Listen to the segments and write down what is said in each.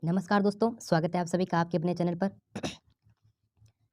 नमस्कार दोस्तों, स्वागत है आप सभी का आपके अपने चैनल पर।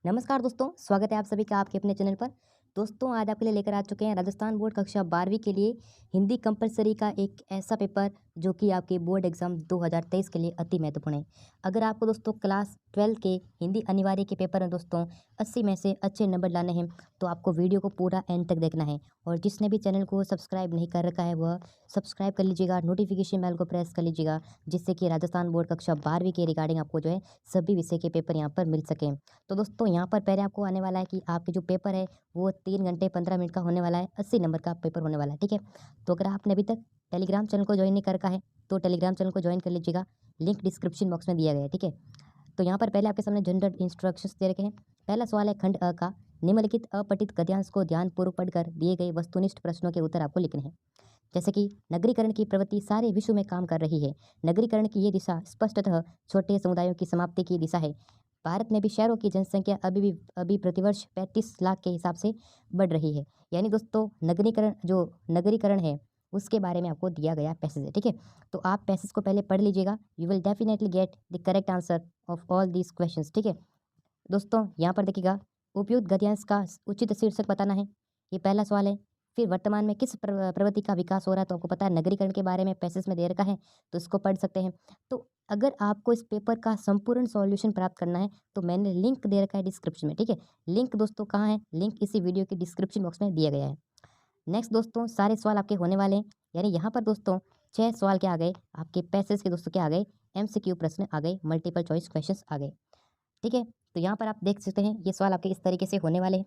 नमस्कार दोस्तों, स्वागत है आप सभी का आपके अपने चैनल पर। दोस्तों, आज आपके लिए लेकर आ चुके हैं राजस्थान बोर्ड कक्षा 12वीं के लिए हिंदी कंपलसरी का एक ऐसा पेपर जो कि आपके बोर्ड एग्जाम 2023 के लिए अति महत्वपूर्ण है। अगर आपको दोस्तों क्लास 12 के हिंदी अनिवार्य के पेपर में दोस्तों 80 में से अच्छे नंबर लाने हैं, तो आपको वीडियो को पूरा एंड तक देखना है। और जिसने भी चैनल को सब्सक्राइब नहीं कर रखा है वह सब्सक्राइब कर लीजिएगा, नोटिफिकेशन बेल को प्रेस कर लीजिएगा, जिससे कि राजस्थान बोर्ड कक्षा 12वीं के रिगार्डिंग आपको जो है सभी विषय के पेपर यहाँ पर मिल सकें। तो दोस्तों, यहाँ पर पहले आपको आने वाला है कि आपके जो पेपर है वो 3 घंटे 15 मिनट का होने वाला है, 80 नंबर का पेपर होने वाला है, ठीक है। तो अगर आपने अभी तक टेलीग्राम चैनल को ज्वाइन नहीं कर रखा है तो टेलीग्राम चैनल को ज्वाइन कर लीजिएगा, लिंक डिस्क्रिप्शन बॉक्स में दिया गया है, ठीक है। तो यहाँ पर पहले आपके सामने जनरल इंस्ट्रक्शंस दे रखे हैं। पहला सवाल है खंड अ का, निम्नलिखित अपठित गद्यांश को ध्यानपूर्वक पढ़कर दिए गए वस्तुनिष्ठ प्रश्नों के उत्तर आपको लिखने हैं। जैसे कि नगरीकरण की प्रवृत्ति सारे विश्व में काम कर रही है। नगरीकरण की ये दिशा स्पष्टतः छोटे समुदायों की समाप्ति की दिशा है। भारत में भी शहरों की जनसंख्या अभी प्रतिवर्ष 35 लाख के हिसाब से बढ़ रही है। यानी दोस्तों, नगरीकरण है उसके बारे में आपको दिया गया पैसेज है, ठीक है। तो आप पैसेज को पहले पढ़ लीजिएगा, you will definitely get the correct answer of all these questions, ठीक है। दोस्तों, यहाँ पर देखिएगा, उपयुक्त गद्यांश का उचित शीर्षक बताना है, ये पहला सवाल है। फिर वर्तमान में किस प्रवृत्ति का विकास हो रहा है, तो आपको पता है नगरीकरण के बारे में पैसेज में दे रखा है, तो इसको पढ़ सकते हैं। तो अगर आपको इस पेपर का संपूर्ण सॉल्यूशन प्राप्त करना है तो मैंने लिंक दे रखा है डिस्क्रिप्शन में, ठीक है। लिंक दोस्तों कहाँ है, लिंक इसी वीडियो के डिस्क्रिप्शन बॉक्स में दिया गया है। नेक्स्ट दोस्तों, सारे सवाल आपके होने वाले हैं, यानी यहाँ पर दोस्तों 6 सवाल क्या आ गए आपके पैसेज के, दोस्तों क्या आ गए, एमसीक्यू प्रश्न आ गए, मल्टीपल चॉइस क्वेश्चंस आ गए, ठीक है। तो यहाँ पर आप देख सकते हैं ये सवाल आपके इस तरीके से होने वाले हैं।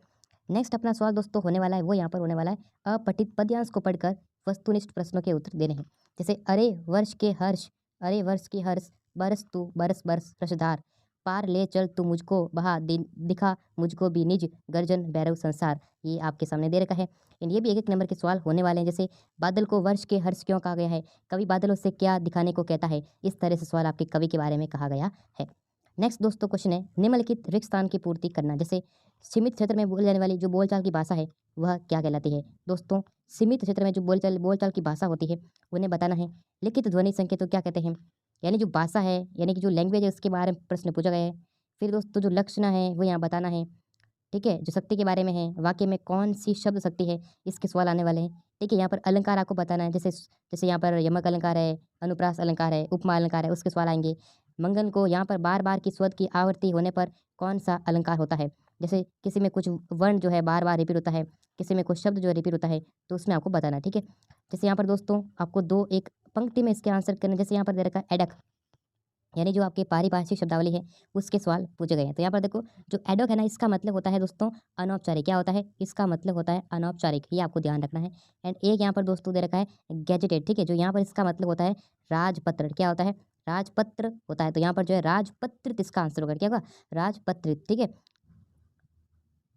नेक्स्ट अपना सवाल दोस्तों होने वाला है, वो यहाँ पर होने वाला है, अपठित पद्यांश को पढ़कर वस्तुनिष्ठ प्रश्नों के उत्तर देने हैं। जैसे अरे वर्ष की हर्ष, बरस तू बरस बरस रसधार, पार ले चल तू मुझको बहा दिखा मुझको भी निज गर्जन भैरव संसार। ये आपके सामने दे रखा है। ये भी एक एक नंबर के सवाल होने वाले हैं। जैसे बादल को वर्ष के हर्ष क्यों कहा गया है, कवि बादलों से क्या दिखाने को कहता है, इस तरह से सवाल आपके कवि के बारे में कहा गया है। नेक्स्ट दोस्तों क्वेश्चन है, निम्नलिखित रिक्त स्थान की पूर्ति करना। जैसे सीमित क्षेत्र में बोली जाने वाली जो बोलचाल की भाषा है वह क्या कहलाती है। दोस्तों, सीमित क्षेत्र में जो बोलचाल की भाषा होती है उन्हें बताना है। लिखित ध्वनि संकेत तो क्या कहते हैं, यानी जो भाषा है, यानी कि जो लैंग्वेज है उसके बारे में प्रश्न पूछा गया है। फिर दोस्तों जो लक्षण है वो यहाँ बताना है, ठीक है। जो शक्ति के बारे में है, वाक्य में कौन सी शब्द शक्ति है, इसके सवाल आने वाले हैं, ठीक है। यहाँ पर अलंकार आपको बताना है, जैसे जैसे यहाँ पर यमक अलंकार है, अनुप्रास अलंकार है, उपमा अलंकार है, उसके सवाल आएंगे। मंगन को यहाँ पर बार बार की स्वर की आवृत्ति होने पर कौन सा अलंकार होता है। जैसे किसी में कुछ वर्ण जो है बार बार रिपीट होता है, किसी में कुछ शब्द जो है रिपीट होता है, तो उसमें आपको बताना है, ठीक है। जैसे यहाँ पर दोस्तों आपको दो एक पंक्ति में इसके आंसर करने, जैसे यहाँ पर दे रखा है एडक, यानी जो आपकी पारिभाषिक शब्दावली है उसके सवाल पूछे गए हैं। तो यहाँ पर देखो, जो एडॉक है ना, इसका मतलब होता है दोस्तों अनौपचारिक। क्या होता है, इसका मतलब होता है अनौपचारिक, ये आपको ध्यान रखना है। एंड एक यहाँ पर दोस्तों दे रखा है गैजेटेड, ठीक है, जो यहाँ पर इसका मतलब होता है राजपत्र। क्या होता है, राजपत्र होता है। तो यहाँ पर जो है राजपत्रित इसका आंसर होगा, क्या होगा, राजपत्रित, ठीक है।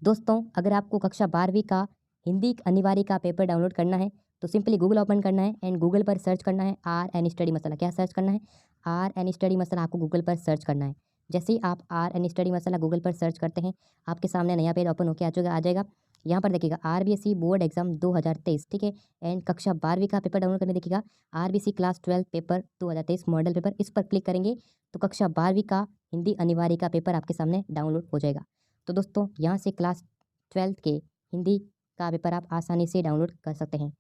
दोस्तों, अगर आपको कक्षा 12वीं का हिंदी अनिवार्य का पेपर डाउनलोड करना है तो सिंपली गूगल ओपन करना है एंड गूगल पर सर्च करना है आर एन स्टडी मसाला। क्या सर्च करना है, आर एन स्टडी मसाला आपको गूगल पर सर्च करना है। जैसे ही आप R N study masala Google पर सर्च करते हैं, आपके सामने नया पेज ओपन होकर आ जाएगा। यहाँ पर देखिएगा आरबीएसई बोर्ड एग्जाम 2023, ठीक है। एंड कक्षा 12वीं का पेपर डाउनलोड करने देखिएगा RBSE class 12 paper 2023 model paper, इस पर क्लिक करेंगे तो कक्षा 12वीं का हिंदी अनिवार्य का पेपर आपके सामने डाउनलोड हो जाएगा। तो दोस्तों, यहाँ से क्लास 12 के हिंदी का पेपर आप आसानी से डाउनलोड कर सकते हैं।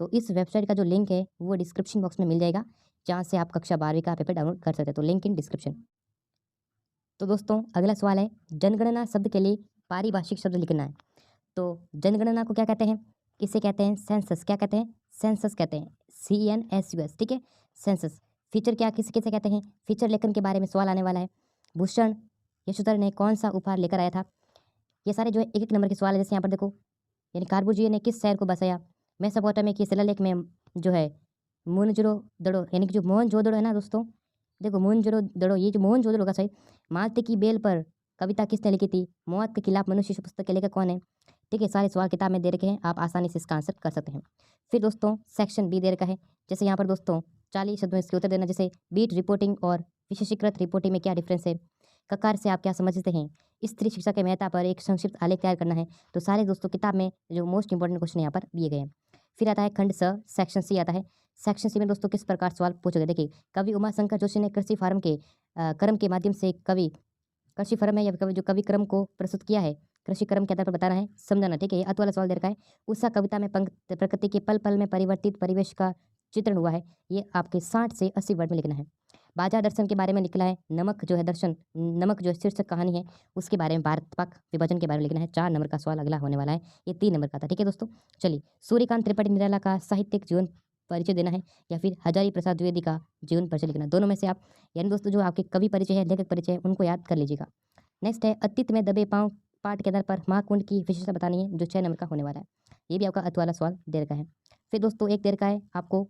तो इस वेबसाइट का जो लिंक है वो डिस्क्रिप्शन बॉक्स में मिल जाएगा, जहाँ से आप कक्षा 12वीं का पेपर डाउनलोड कर सकते हैं। तो लिंक इन डिस्क्रिप्शन। तो दोस्तों, अगला सवाल है, जनगणना शब्द के लिए पारिभाषिक शब्द लिखना है। तो जनगणना को क्या कहते हैं, इसे कहते हैं सेंसस। क्या कहते हैं, सेंसस कहते हैं, CNSUS, ठीक है, सेंसस। फीचर क्या किसे किसे कहते हैं, फीचर लेखन के बारे में सवाल आने वाला है। भूषण यशोधर ने कौन सा उपहार लेकर आया था। ये सारे जो है एक एक नंबर के सवाल है। जैसे यहाँ पर देखो, यानी कार्बुजिए ने किस शहर को बसाया, मेसोपोटामिया के शिलालेख में जो है मोहनजोदड़ो, यानी कि जो मोहनजोदड़ो है ना दोस्तों, देखो मोहनजोदड़ो, ये जो मोहनजोदड़ो का सही, मालती की बेल पर कविता किसने लिखी थी, मौत के खिलाफ मनुष्य पुस्तक के लेखक कौन है, ठीक है। सारे सवाल किताब में दे रखे हैं, आप आसानी से इसका आंसर कर सकते हैं। फिर दोस्तों सेक्शन बी दे रखा है। जैसे यहाँ पर दोस्तों 40 शब्दों में इसके उत्तर देना। जैसे बीट रिपोर्टिंग और विशेषीकृत रिपोर्टिंग में क्या डिफरेंस है, ककार से आप क्या समझते हैं, स्त्री शिक्षा के महत्ता पर एक संक्षिप्त आलेख तैयार करना है। तो सारे दोस्तों किताब में जो मोस्ट इंपॉर्टेंट क्वेश्चन यहाँ पर दिए गए हैं। फिर आता है खंड स, सेक्शन सी आता है। सेक्शन सी में दोस्तों किस प्रकार सवाल पूछे गए, देखिए, कवि उमाशंकर जोशी ने कृषि फार्म के क्रम के माध्यम से कवि कृषि क्रम है या कवि जो कवि क्रम को प्रस्तुत किया है, कृषि क्रम के आधार पर बताना है, समझाना। ठीक है, ये अत वाला सवाल दे रखा है। उषा कविता में प्रकृति के पल पल में परिवर्तित परिवेश का चित्रण हुआ है। ये आपके 60 से 80 वर्ड में लिखना है। बाजार दर्शन के बारे में लिखना है। नमक जो है दर्शन, नमक जो है शीर्षक कहानी है, उसके बारे में भारत पाक विभाजन के बारे में लिखना है। 4 नंबर का सवाल अगला होने वाला है, ये 3 नंबर का था। ठीक है दोस्तों, चलिए सूर्यकांत त्रिपाठी निराला का साहित्यिक जीवन परिचय देना है या फिर हजारी प्रसाद द्विवेदी का जीवन परिचय लिखना। दोनों में से आप, यानी दोस्तों जो आपके कवि परिचय है, लेखक परिचय है, उनको याद कर लीजिएगा। नेक्स्ट है अतीत में दबे पांव पाठ के आधार पर महाकुंड की विशेषता बतानी है, जो 6 नंबर का होने वाला है। ये भी आपका अत वाला सवाल दे रखा है। फिर दोस्तों एक दे रखा है आपको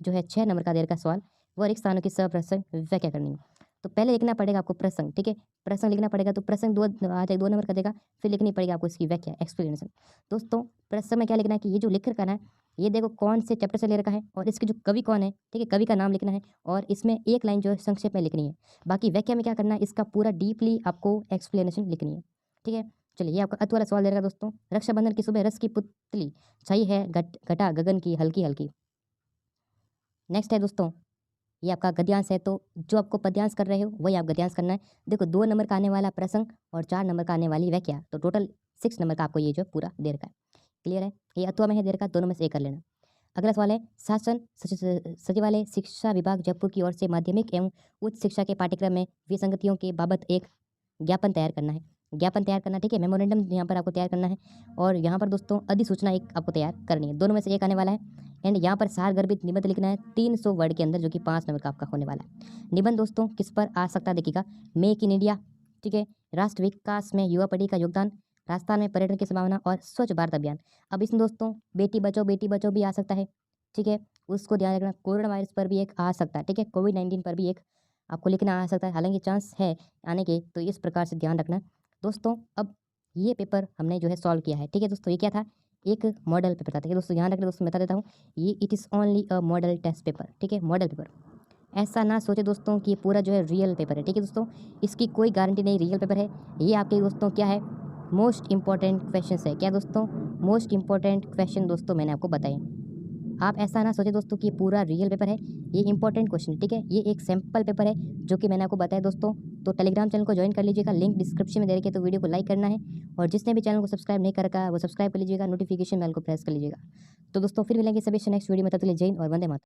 जो है 6 नंबर का दे रखा सवाल, वो रिक्त स्थानों की सप्रसंग व्याख्या करनी है। तो पहले लिखना पड़ेगा आपको प्रसंग। ठीक है, प्रसंग लिखना पड़ेगा, तो प्रसंग 2 आ जाएगा, 2 नंबर का देगा। फिर लिखनी पड़ेगी आपको इसकी व्याख्या, एक्सप्लेनेशन। दोस्तों प्रसंग में क्या लिखना है कि ये जो लिख रखा है, ये देखो कौन से चैप्टर से ले रखा है और इसके जो कवि कौन है। ठीक है, कवि का नाम लिखना है और इसमें एक लाइन जो है संक्षेप में लिखनी है। बाकी व्याख्या में क्या करना है, इसका पूरा डीपली आपको एक्सप्लेनेशन लिखनी है। ठीक है, चलिए ये आपका अत वाला सवाल दे रखा दोस्तों। रक्षाबंधन की सुबह रस की पुतली छाई है घटा गगन की हल्की हल्की। नेक्स्ट है दोस्तों, ये आपका गद्यांश है, तो जो आपको पद्यांश कर रहे हो वही आप गद्यांश करना है। देखो 2 नंबर का आने वाला प्रसंग और 4 नंबर का आने वाली व्याख्या, तो टोटल 6 नंबर का आपको ये जो पूरा दे रखा है। क्लियर है, ये अथवा में है दे रखा, दोनों में से एक कर लेना। अगला सवाल है शासन सचिवालय शिक्षा विभाग जयपुर की ओर से माध्यमिक एवं उच्च शिक्षा के पाठ्यक्रम में विसंगतियों के बाबत एक ज्ञापन तैयार करना है। ज्ञापन तैयार करना, ठीक है, मेमोरेंडम यहाँ पर आपको तैयार करना है। और यहाँ पर दोस्तों अधिसूचना एक आपको तैयार करनी है। दोनों में से एक आने वाला है। एंड यहाँ पर सारगर्भित निबंध लिखना है 300 वर्ड के अंदर, जो कि 5 नंबर का आपका होने वाला है। निबंध दोस्तों किस पर आ सकता है देखिएगा, मेक इन इंडिया, ठीक है, राष्ट्र विकास में युवा पीढ़ी का योगदान, राजस्थान में पर्यटन की संभावना और स्वच्छ भारत अभियान। अब इसमें दोस्तों बेटी बचाओ भी आ सकता है। ठीक है, उसको ध्यान रखना। कोरोना वायरस पर भी एक आ सकता है। ठीक है, कोविड-19 पर भी एक आपको लिखना आ सकता है, हालांकि चांस है आने के, तो इस प्रकार से ध्यान रखना दोस्तों। अब ये पेपर हमने जो है सॉल्व किया है। ठीक है दोस्तों, ये क्या था, एक मॉडल पेपर था। ठीक है दोस्तों, ध्यान रखना दोस्तों, बता देता हूँ, ये it is only a model test paper. ठीक है, मॉडल पेपर। ऐसा ना सोचे दोस्तों कि पूरा जो है रियल पेपर है। ठीक है दोस्तों, इसकी कोई गारंटी नहीं, रियल पेपर है ये आपके दोस्तों। क्या है, मोस्ट इंपॉर्टेंट क्वेश्चन है। क्या दोस्तों, मोस्ट इंपॉर्टेंट क्वेश्चन दोस्तों मैंने आपको बताए। आप ऐसा ना सोचे दोस्तों कि ये पूरा रियल पेपर है, ये इंपॉर्टेंट क्वेश्चन है। ठीक है, ये एक सैम्पल पेपर है जो कि मैंने आपको बताया दोस्तों। तो टेलीग्राम चैनल को ज्वाइन कर लीजिएगा, लिंक डिस्क्रिप्शन में दे रखिए। तो वीडियो को लाइक करना है और जिसने भी चैनल को सब्सक्राइब नहीं कर रखा है वो सब्सक्राइब कर लीजिएगा, नोटिफिकेशन बेल को प्रेस कर लीजिएगा। तो दोस्तों फिर मिलेंगे सभी नेक्स्ट वीडियो में, तब तक के लिए जय हिंद और वंदे मातरम।